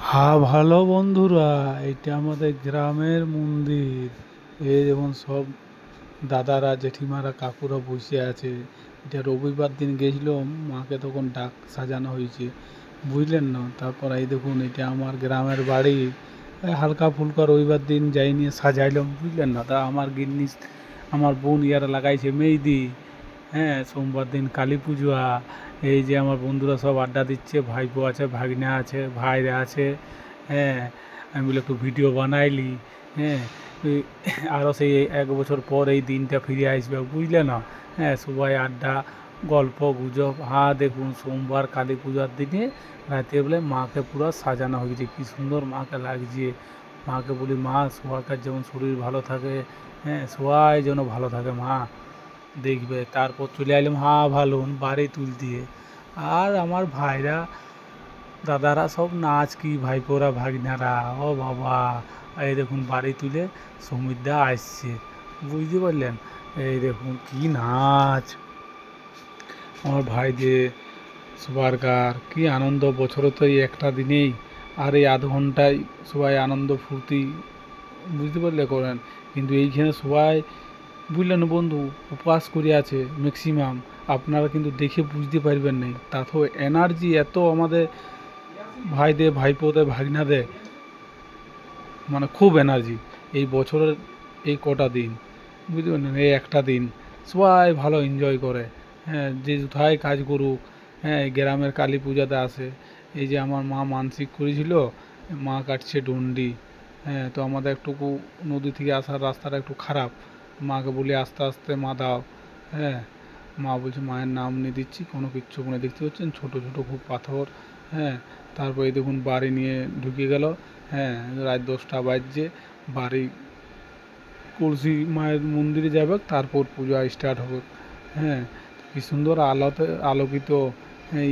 ভালো বন্ধুরা, এটা আমাদের গ্রামের মন্দির। এই যেমন সব দাদারা, জেঠিমারা, কাকুরা বসে আছে। এটা রবিবার দিন গেছিলাম, মাকে তখন ডাক সাজানো হয়েছে, বুঝলেন না? তারপর এই দেখুন, এটা আমার গ্রামের বাড়ি। হালকা ফুলকা রবিবার দিন যাই নিয়ে সাজাইলাম, বুঝলেন না? তা আমার গিন্নি, আমার বোন ইয়ারা লাগাইছে মেহেদি। হ্যাঁ, সোমবার দিন কালী পুজো। এই যে আমার বন্ধুরা সব আড্ডা দিচ্ছে, ভাইপো আছে, ভাগ্না আছে, ভাইরা আছে। হ্যাঁ, আমি বলে একটু ভিডিও বানাইলি। হ্যাঁ, আরও সেই 1 বছর পর এই দিনটা ফিরে আসবে, বুঝলে না? হ্যাঁ, সবাই আড্ডা, গল্প গুজব। দেখুন, সোমবার কালী পূজার দিনে রাত্রেবেলা মাকে পুরো সাজানো হয়েছে, কী সুন্দর মাকে লাগছে। মাকে বলি, মা সবার যেমন শরীর ভালো থাকে, হ্যাঁ, সবাই যেন ভালো থাকে মা, দেখবে। তারপর চলে এলাম ভালো বাড়ি তুলতে। আর আমার ভাইরা, দাদারা সব নাচ, কি ভাইপোরা, ভাগনারা, ও বাবা! এই দেখুন বাড়ি তুলে সমীরদা আসছে, বুঝতে পারলেন? এই দেখুন কি নাচ আমার ভাইদের, সবারকার কি আনন্দ। বছরে তো এই একটা দিনেই, আর এই আধ ঘন্টায় সবাই আনন্দ ফুর্তি, বুঝতে পারলে, করেন। কিন্তু এইখানে সবাই, বুঝলেন বন্ধু, উপবাস করে আছে ম্যাক্সিমাম। আপনারা কিন্তু দেখে বুঝতে পারবেন না, তাতেও এনার্জি এত আমাদের ভাইদের, ভাইপোদের, ভাগনাদের, মানে খুব এনার্জি। এই বছরের এই কটা দিন, বুঝতে পারলেন, এই একটা দিন সবাই ভালো এনজয় করে। হ্যাঁ, যে কোথায় কাজ করুক, হ্যাঁ, গ্রামের কালী পূজাতে আসে। এই যে আমার মা মানসিক করেছিল, মা কাটছে ডন্ডি। হ্যাঁ, তো আমাদের একটুকু নদী থেকে আসার রাস্তাটা একটু খারাপ। মাকে বলি আস্তে আস্তে মা দাও। হ্যাঁ, মা বলছে মায়ের নাম নিয়ে দিচ্ছি, কোনো কিচ্ছু মানে, দেখতে পাচ্ছেন ছোট ছোট খুব পাথর। হ্যাঁ, তারপরে দেখুন বাড়ি নিয়ে ঢুকে গেল। হ্যাঁ, রাত 10টা বাজছে। বাড়ি কলসি মায়ের মন্দিরে যাবে, তারপর পূজা স্টার্ট হবে। হ্যাঁ, কি সুন্দর আলোতে আলোকিত। হ্যাঁ,